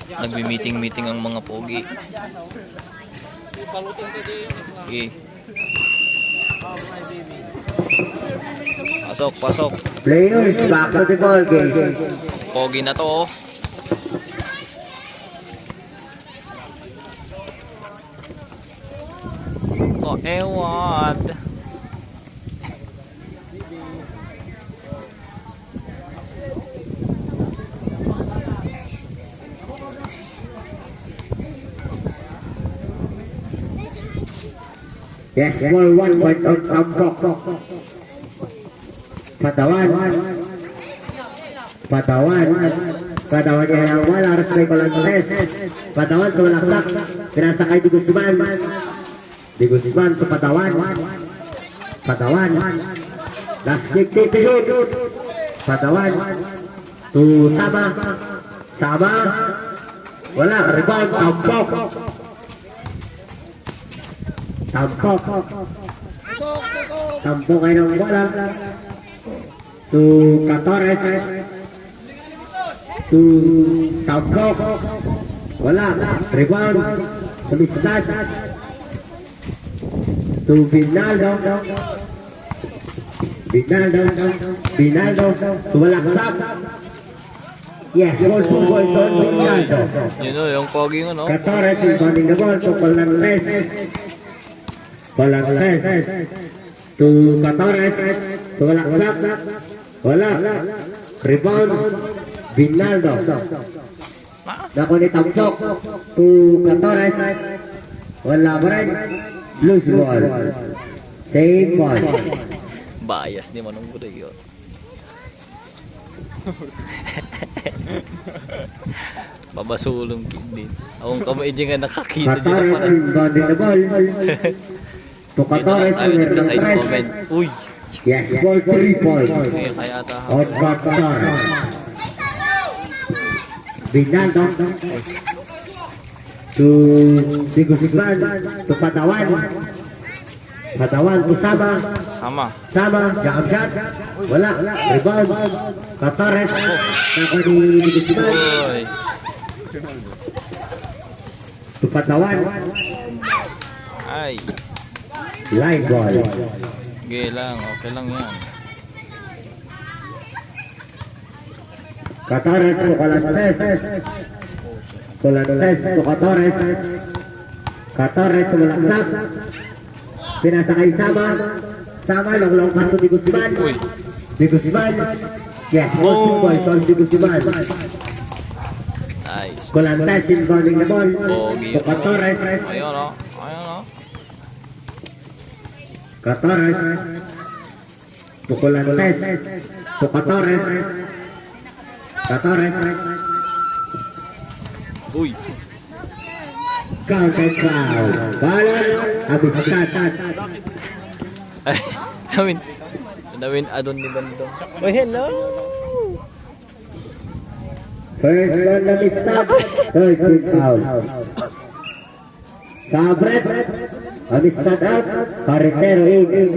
Nagmi-meeting ang mga pogi. Okay. Pasok. Players, back to the ball game. Pogi na to, oh. Oh, ewan. Yes, ball 1 point on Tambok. Patawan niya ang wala, harus may Colantes. Patawan tumalaksak, pinasakay di Guzman sa Patawan. Last kick to shoot. Patawan to Sama. Wala, rebound, Tambok ay ng bola to Catores to Tambok. Wala, rebound Sumisad to Binaldo tumalaksak. Yes, goal 2 points on Binaldo. Yun o, yung pogi nga, no? Catores inbounding the ball to Colantes to Catores tumalaksak. Wala, rebound Binaldo. Naku ni Tambok to Catores. Wala pa rin. Loose ball. Same ball. Bias ni Manong Buday yun. Babasulong kindi. Akong kamay dyan nga nakakita dyan naman. Catores inbounding the ball to Catores Ayun, nagsaside comment. Uy! Yes, ball 3 points Kaya ata. on Catores. Binaldo to Guzman to Patawan to Sama. jump shot. Wala, rebound Catores. Naku ni Guzman Uy! to Patawan. Ay! Line ball. Okay lang yan. Catores to Colantes to Catores tumalaksak. Pinasakay Sama long pass to Guzman. Yes, ball 2 points on Guzman. Nice. Colantes inbounding the ball Pogi. to Catores. Ayun o. Catores to Colantes to Catores. Uy! Counter foul. Balan habis start. Ay, Nawin adon ni Bandong. Oh, hello! First one na stop. Third foul. Sabret habis start out. Carretero in.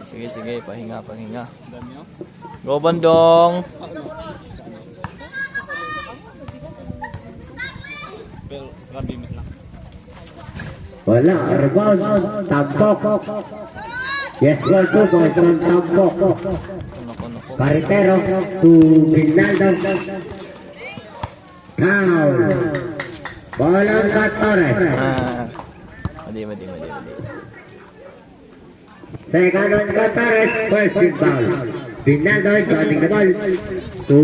Sige, pahinga. Go Bandong! Wala, rebound Tambok. Yes, goal 2 points from Tambok. Carretero to Binaldo. Foul. Bola Catores. Madi. Second on Catores. First foul. Binaldo is running the ball to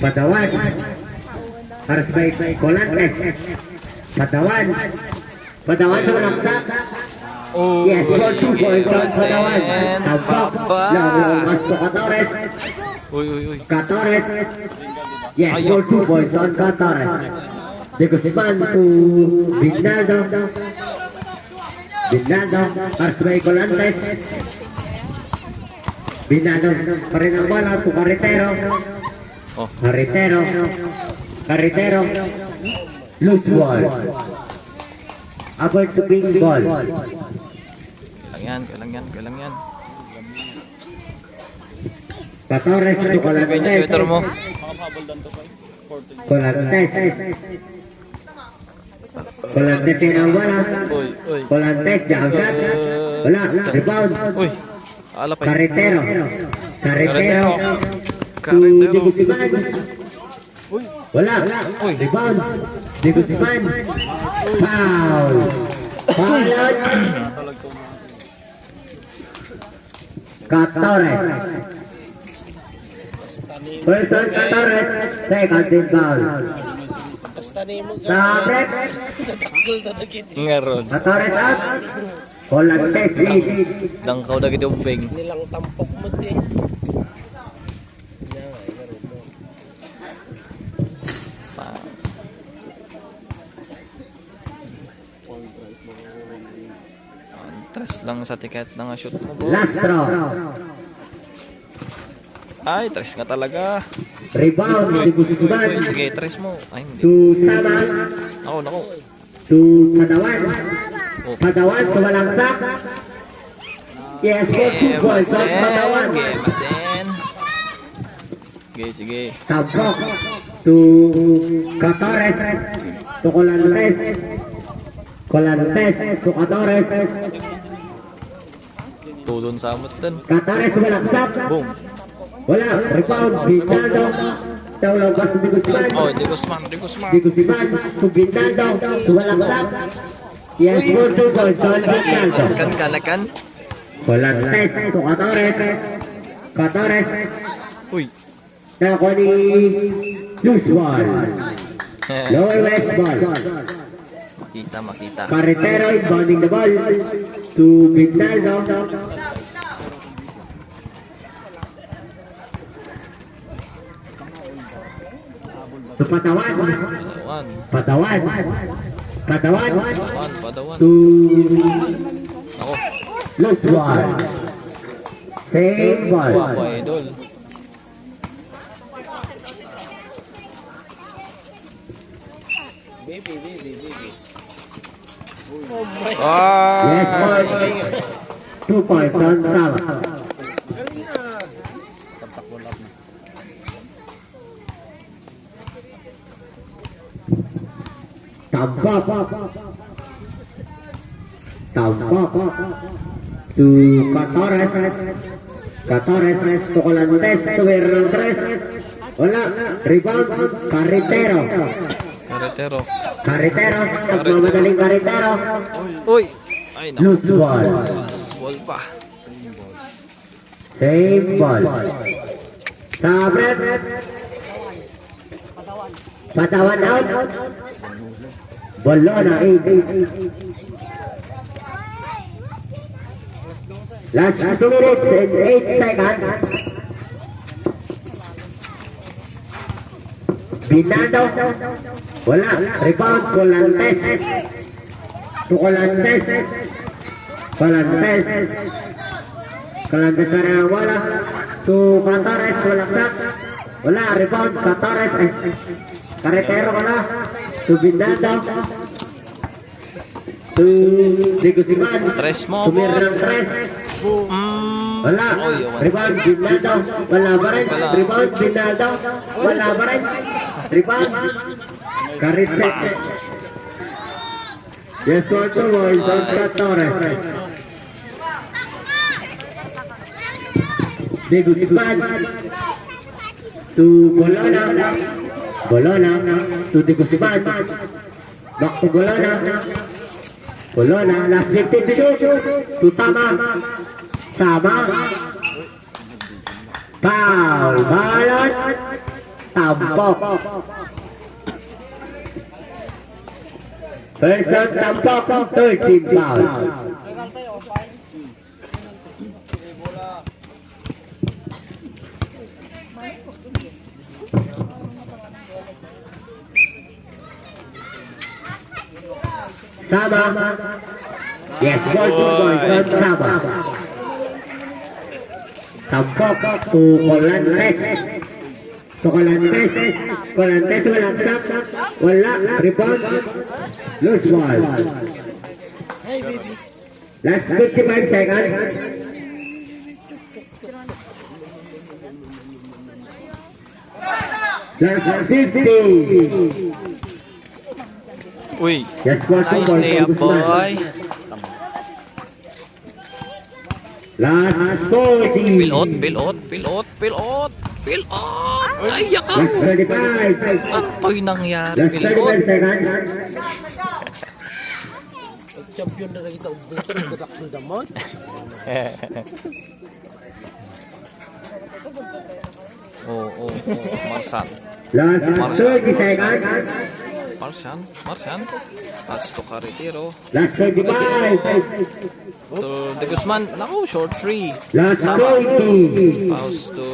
Patawan. Harus baik Colantes. Patawan tumalaksak. Oh, Yes, goal 2 points on Patawan. Tambok. Long masuk Catores. Uy. Catores. Yes, goal 2 points on Catores. Guzman to Binaldo. Harus baik Colantes. Binaldo pa rin ang bola to Carretero. Carretero. Loose ball. About to ping ball. Kailang yan. Catores to Kaya niya sweater mo. Colantes. Colantes. Colantes yang wala. Uy, uy. Colantes jump shot. Wala, rebound. Uy. Alapay. Carretero. Carretero. Carretero. Diego Siman. Wala, Uy. rebound. Diego Siman. Foul. Foul. 14. Person 14. Second team foul. Sa break. Ngaron. 14 out. Colantes lead. Dangkaw na gito ubeng. Nilang tampok mo din. Tres lang sa tiket na nga shoot mo, boss. Last throw. Ay, tres nga talaga. Rebound. Diego Siman. Sige, tres mo. Ay, hindi. To Sama. Ako, nako. To Padawan. Oh. Padawan to Malangsak. Yes, for 2 points on Padawan. Gemasen. Sige, sige. Tampok to Catores. To Colantes. Colantes to Catores. Tulon sa amot din. Catores to Malangsak. Boom. Wala. Rebound. Bintando. Taulang pas to Diego Siman. Oh, di Guzman, di Guzman. Diego Siman to Bintando. To Malangsak. Yes, for 2 points on Bintando. Kan kanakan. Colantes to Catores. Catores. Uy. Nakuha ni loose ball. Lower west ball. Makita, makita. Carretero inbounding the ball to Bindaldo. To Patawan. Padawan. Patawan. Patawan. Padawan, padawan. To Ako. loose ball. Same ball. Wow, idol. Baby. Yes, Ah! point. 2 points on Sama. Tampok. Tampok. To Catores. Catores to Colantes to Hernandez. Wala. Rebound. Carretero. Carretero. Carretero. Nagmamadaling Carretero. Uy! Ay, naku. Loose ball. Ball pa. Same ball. Sa break. Patawan out. Bolona 8. Last 2 minutes and 8 seconds. Binado. Wala. Rebound. Colantes. To Colantes. Colantes. Colantes na wala. To Catores. Wala sak. Wala. Rebound. Catores. Carretero wala. To Binado. To Diego Siman. Tres mo, To Mirang boss. Tres. Mm. Wala. Uy, awan. Rebound. Binado. Wala ba rin? Wala. Rebound. Binado. Wala ba rin? Rebound. Carretero. Yes, 1 boys on Catores. Diego Siman to Bolona. Bolona to Diego Siman. Back to Bolona. Bolona. Last 15 to shoot. To Tama. Tama. Foul. Balon. Tampok. First down, tampok. 13 foul. Sama. Yes, ball to boys on Sama. Tampok to Colantes. To Colantes. Colantes walang tap. Wala. Rebound. Loose ball. Last 55 seconds. Last 50. Uy, Just one nice ball, layup, Guzman. boy. Last 40. Pilot, pilot, pilot, pilot, pilot. Ay, yakaw. Last 35. Anto'y nangyari, Last pilot. 35 seconds. Champion na kita dito ng gadak ng damot. Oh, Marsan. Last 30 seconds. Marsan. Pass to Carretero. Last 25. To De Guzman. Naku, short 3. Last 20. Pass to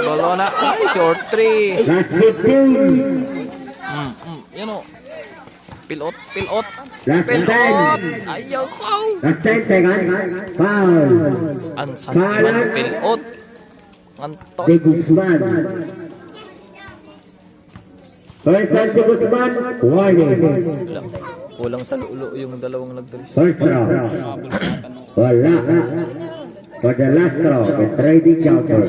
Bolona. Ay, short 3. Last 15. Yan o. Pilot. Last Pilot. 10. Ayaw ko. Last 10 seconds. Foul. Ang santiman, pilot. De Anton. Guzman. First round De Guzman. Warning. Kulang sa lulo yung dalawang nagdalis. First round. Wala. For the last round, the trading counter.